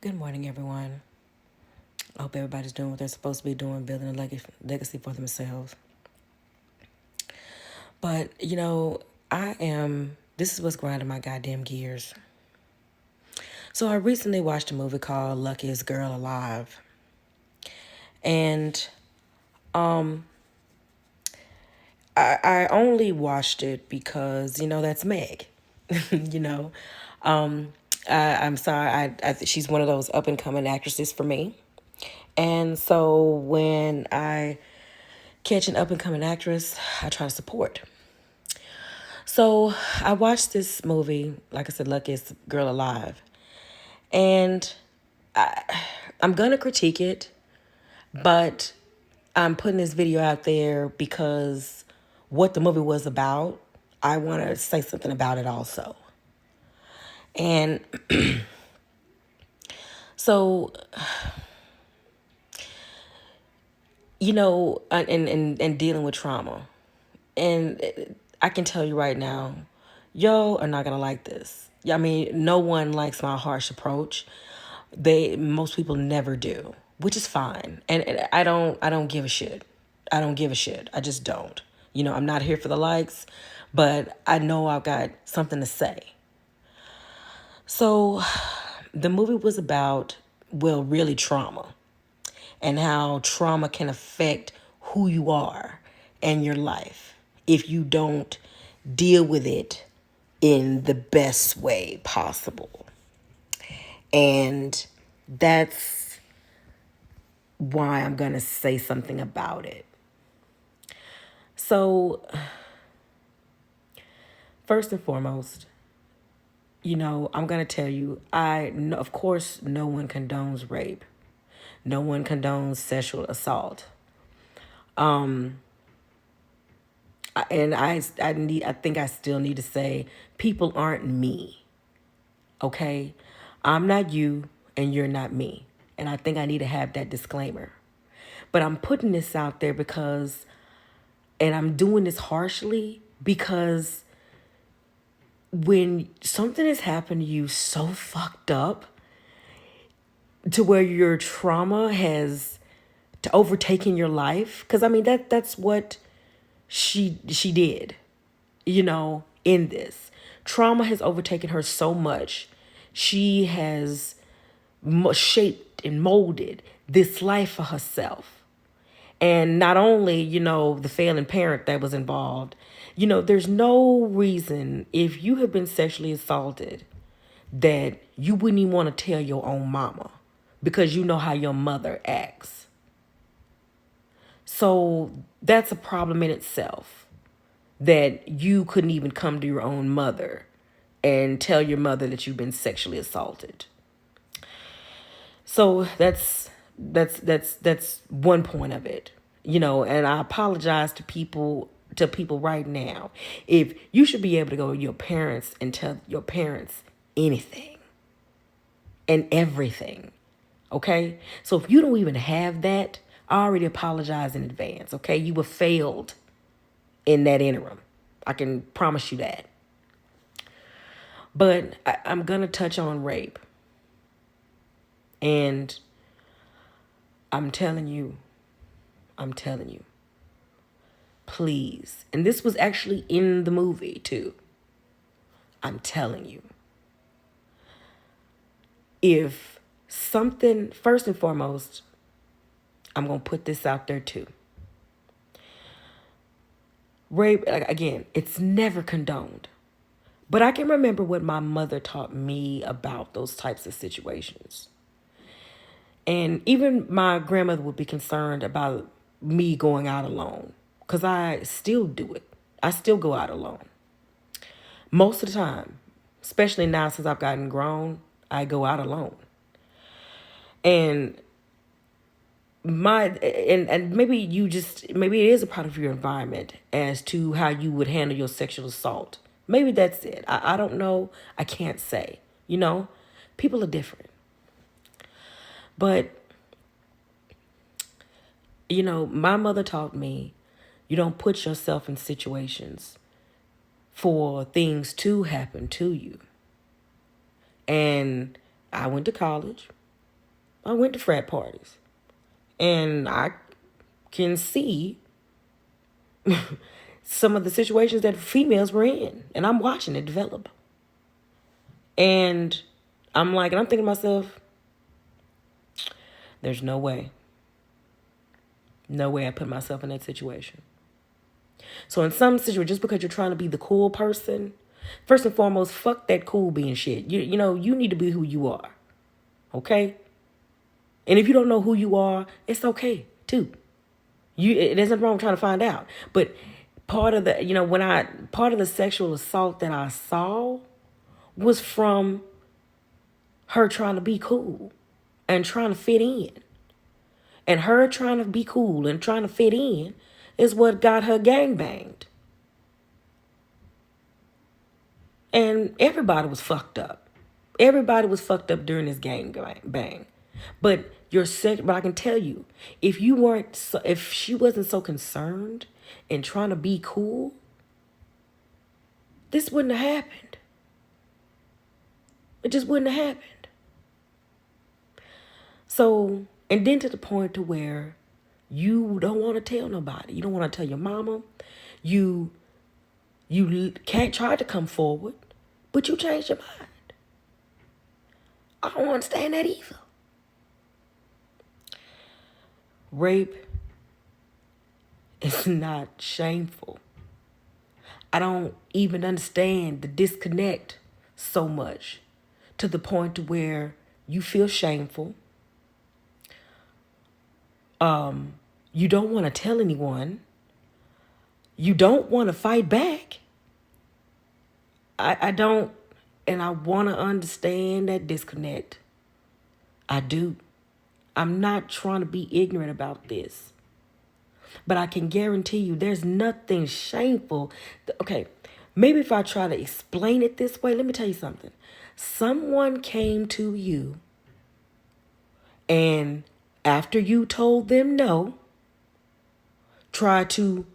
Good morning, everyone. I hope everybody's doing what they're supposed to be doing, building a legacy for themselves. But, this is what's grinding my goddamn gears. So I recently watched a movie called Luckiest Girl Alive. And I only watched it because, that's Meg. you know, I'm sorry. She's one of those up and coming actresses for me. And so when I catch an up and coming actress, I try to support. So I watched this movie, like I said, Luckiest Girl Alive. And I'm going to critique it, but I'm putting this video out there because what the movie was about, I want to say something about it also. And so, and dealing with trauma. And I can tell you right now, y'all are not going to like this. I mean, no one likes my harsh approach. Most people never do, which is fine. And I don't give a shit. I don't give a shit. I just don't. I'm not here for the likes, but I know I've got something to say. So the movie was about, well, really trauma and how trauma can affect who you are and your life if you don't deal with it in the best way possible. And that's why I'm going to say something about it. So, first and foremost, I'm going to tell you, of course, no one condones rape. No one condones sexual assault. I think I still need to say, people aren't me. Okay? I'm not you and you're not me. And I think I need to have that disclaimer. But I'm putting this out there and I'm doing this harshly because when something has happened to you so fucked up to where your trauma has to overtaken your life, because I mean that's what she did, in this. Trauma has overtaken her so much. She has shaped and molded this life for herself. And not only, the failing parent that was involved, there's no reason if you have been sexually assaulted that you wouldn't even want to tell your own mama because you know how your mother acts. So that's a problem in itself that you couldn't even come to your own mother and tell your mother that you've been sexually assaulted. So that's one point of it. And I apologize to people right now. If you should be able to go to your parents and tell your parents anything and everything. Okay? So if you don't even have that, I already apologize in advance. Okay? You were failed in that interim. I can promise you that. But I'm going to touch on rape. And I'm telling you, please. And this was actually in the movie too. I'm telling you. If something, first and foremost, I'm going to put this out there too. Rape, again, it's never condoned. But I can remember what my mother taught me about those types of situations. And even my grandmother would be concerned about me going out alone because I still do it. I still go out alone. Most of the time, especially now since I've gotten grown, I go out alone. And and maybe it is a part of your environment as to how you would handle your sexual assault. Maybe that's it. I don't know. I can't say. People are different. But my mother taught me you don't put yourself in situations for things to happen to you. And I went to college. I went to frat parties. And I can see some of the situations that females were in. And I'm watching it develop. And I'm thinking to myself, there's no way. No way I put myself in that situation. So in some situations, just because you're trying to be the cool person, first and foremost, fuck that cool being shit. You need to be who you are. Okay? And if you don't know who you are, it's okay too. There's nothing wrong with trying to find out. But part of the sexual assault that I saw was from her trying to be cool and trying to fit in. And her trying to be cool and trying to fit in is what got her gangbanged. And everybody was fucked up. Everybody was fucked up during this gangbang. But but I can tell you, if she wasn't so concerned and trying to be cool, this wouldn't have happened. It just wouldn't have happened. So, and then to the point to where you don't want to tell nobody. You don't want to tell your mama. You can't try to come forward, but you changed your mind. I don't understand that either. Rape is not shameful. I don't even understand the disconnect so much to the point to where you feel shameful. You don't want to tell anyone. You don't want to fight back. I don't, and I want to understand that disconnect. I do. I'm not trying to be ignorant about this. But I can guarantee you there's nothing shameful. Okay, maybe if I try to explain it this way, let me tell you something. Someone came to you, and after you told them no, tried to,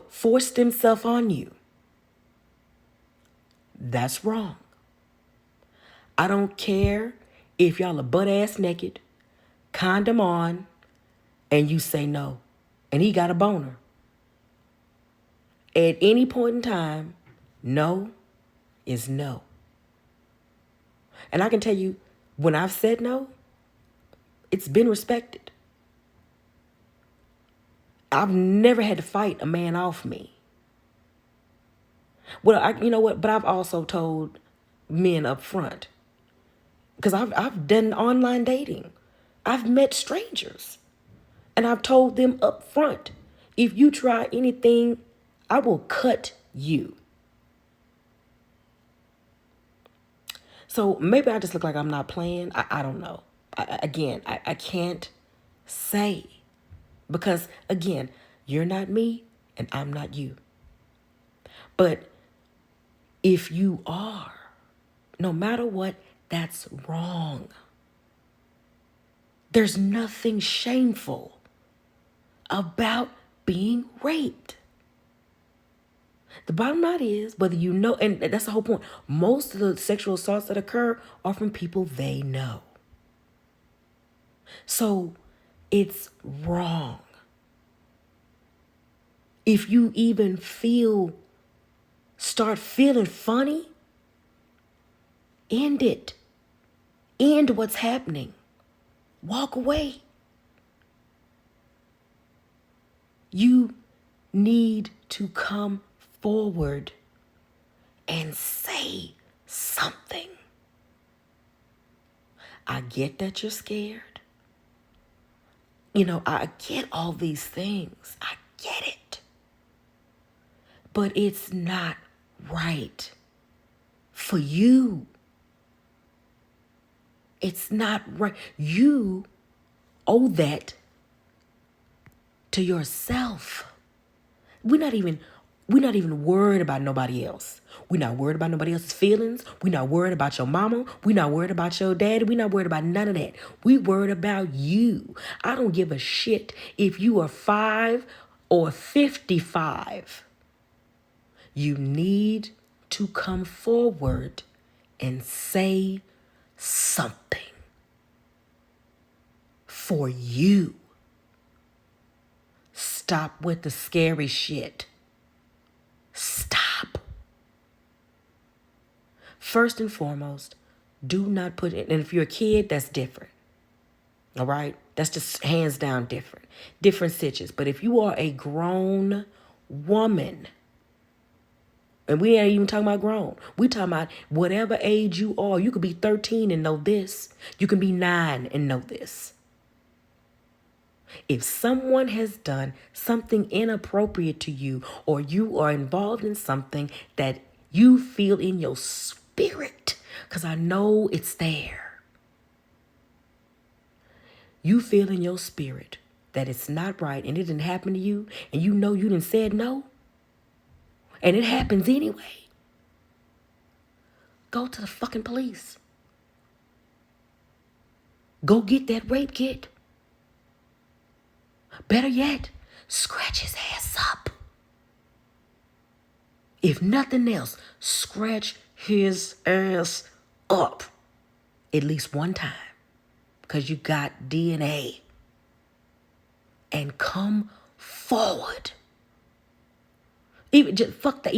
force themselves on you. That's wrong. I don't care if y'all are butt ass naked, condom on, and you say no, and he got a boner. At any point in time, no is no. And I can tell you, when I've said no, it's been respected. I've never had to fight a man off me. Well, you know what? But I've also told men up front, because I've done online dating. I've met strangers, and I've told them up front, if you try anything, I will cut you. So maybe I just look like I'm not playing. I don't know. I can't say. Because, again, you're not me and I'm not you. But if you are, no matter what, that's wrong. There's nothing shameful about being raped. The bottom line is, whether you know, and that's the whole point, most of the sexual assaults that occur are from people they know. So it's wrong. If you even start feeling funny, end it. End what's happening. Walk away. You need to come forward and say something. I get that you're scared. I get all these things. I get it. But it's not right for you. It's not right. You owe that to yourself. We're not even worried about nobody else. We're not worried about nobody else's feelings. We're not worried about your mama. We're not worried about your daddy. We're not worried about none of that. We worried about you. I don't give a shit if you are 5 or 55. You need to come forward and say something. for you. Stop with the scary shit. Stop. First and foremost, do not put it, and if you're a kid, that's different. All right? That's just hands down different. Different situations. But if you are a grown woman, and we ain't even talking about grown. We talking about whatever age you are. You could be 13 and know this. You can be 9 and know this. If someone has done something inappropriate to you, or you are involved in something that you feel in your spirit, because I know it's there, you feel in your spirit that it's not right and it didn't happen to you, and you know you didn't said no, and it happens anyway, go to the fucking police. Go get that rape kit. Better yet, scratch his ass up. If nothing else, scratch his ass up at least one time, because you got DNA. And come forward. Even just fuck the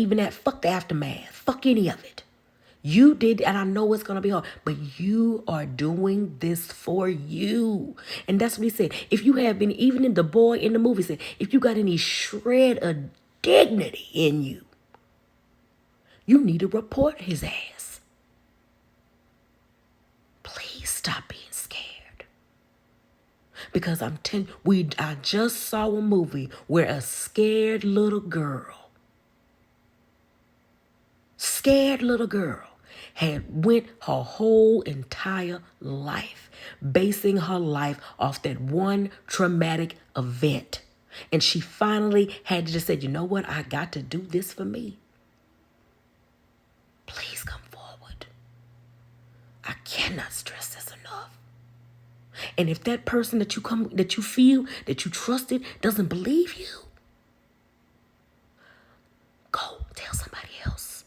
aftermath. Fuck any of it. You did, and I know it's gonna be hard, but you are doing this for you. And that's what he said. If you have been, even in the boy in the movie said, if you got any shred of dignity in you, you need to report his ass. Please stop being scared. Because I just saw a movie where a scared little girl had went her whole entire life basing her life off that one traumatic event. And she finally had to just say, you know what? I got to do this for me. Please come forward. I cannot stress this enough. And if that person that you feel that you trusted doesn't believe you, go tell somebody else.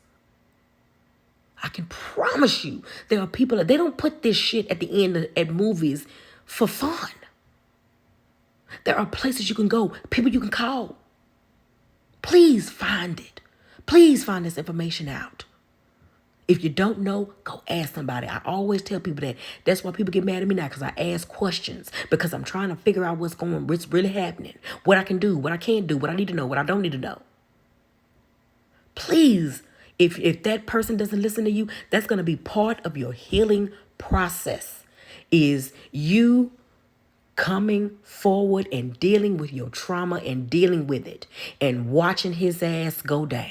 I can promise you there are people that they don't put this shit at the end at movies for fun. There are places you can go, people you can call. Please find it. Please find this information out. If you don't know, go ask somebody. I always tell people that. That's why people get mad at me now, because I ask questions, because I'm trying to figure out what's really happening, what I can do, what I can't do, what I need to know, what I don't need to know. Please, if that person doesn't listen to you, that's going to be part of your healing process, is you coming forward and dealing with your trauma and dealing with it and watching his ass go down.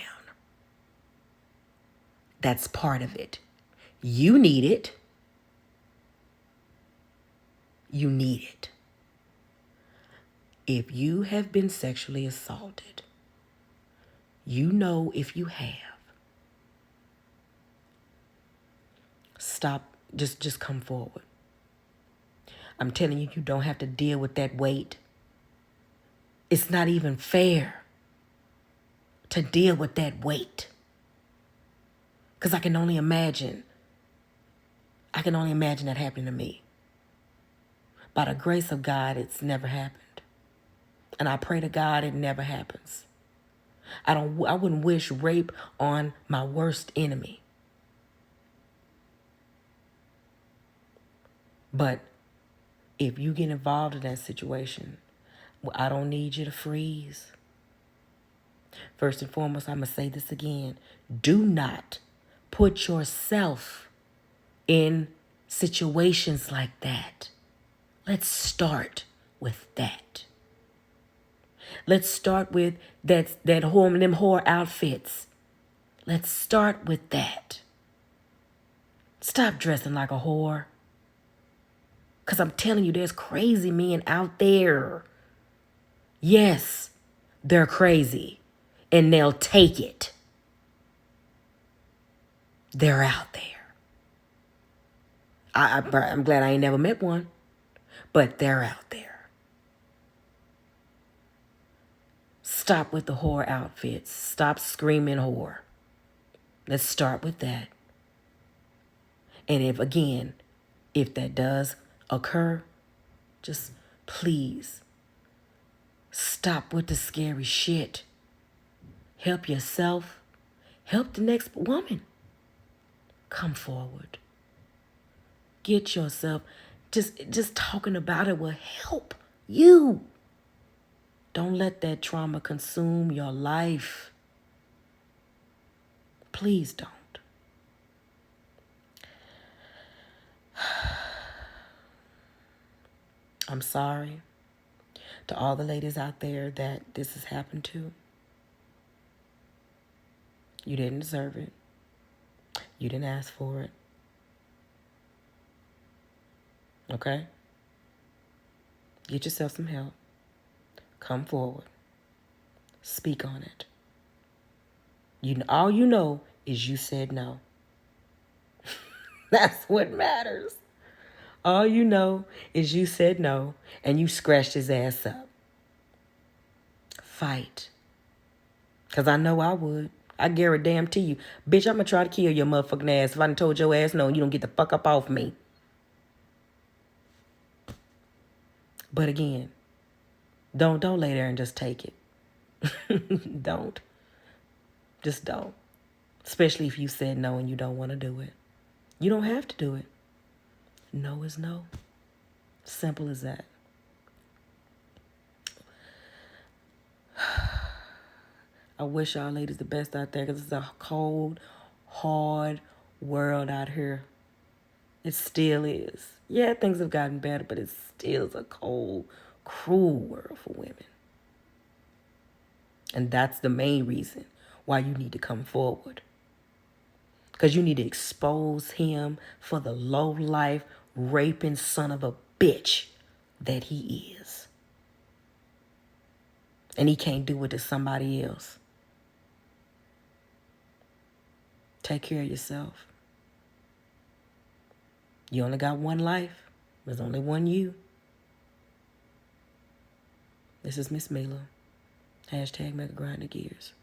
That's part of it. You need it. You need it. If you have been sexually assaulted, you know if you have, stop, just come forward. I'm telling you, you don't have to deal with that weight. It's not even fair to deal with that weight. Because I can only imagine that happening to me. By the grace of God, it's never happened. And I pray to God it never happens. I wouldn't wish rape on my worst enemy. But if you get involved in that situation, I don't need you to freeze. First and foremost, I'm going to say this again. Do not put yourself in situations like that. Let's start with that. Let's start with them whore outfits. Let's start with that. Stop dressing like a whore. Because I'm telling you, there's crazy men out there. Yes, they're crazy. And they'll take it. They're out there. I'm glad I ain't never met one. But they're out there. Stop with the whore outfits. Stop screaming whore. Let's start with that. And if that does occur, just Please stop with the scary shit. Help yourself. Help the next woman. Come forward. Get yourself. Just talking about it will help you. Don't let that trauma consume your life. Please don't. I'm sorry to all the ladies out there that this has happened to. You didn't deserve it. You didn't ask for it. Okay? Get yourself some help. Come forward. Speak on it. All you know is you said no. That's what matters. All you know is you said no and you scratched his ass up. Fight. Because I know I would. I guarantee you. Bitch, I'm going to try to kill your motherfucking ass if I done told your ass no and you don't get the fuck up off me. But again, don't lay there and just take it. Don't. Just don't. Especially if you said no and you don't want to do it. You don't have to do it. No is no. Simple as that. I wish y'all ladies the best out there because it's a cold, hard world out here. It still is. Yeah, things have gotten better, but it still is a cold, cruel world for women. And that's the main reason why you need to come forward. Because you need to expose him for the low-life, raping son of a bitch that he is. And he can't do it to somebody else. Take care of yourself. You only got one life. There's only one you. This is Miss Mila. # Mega Grinder Gears.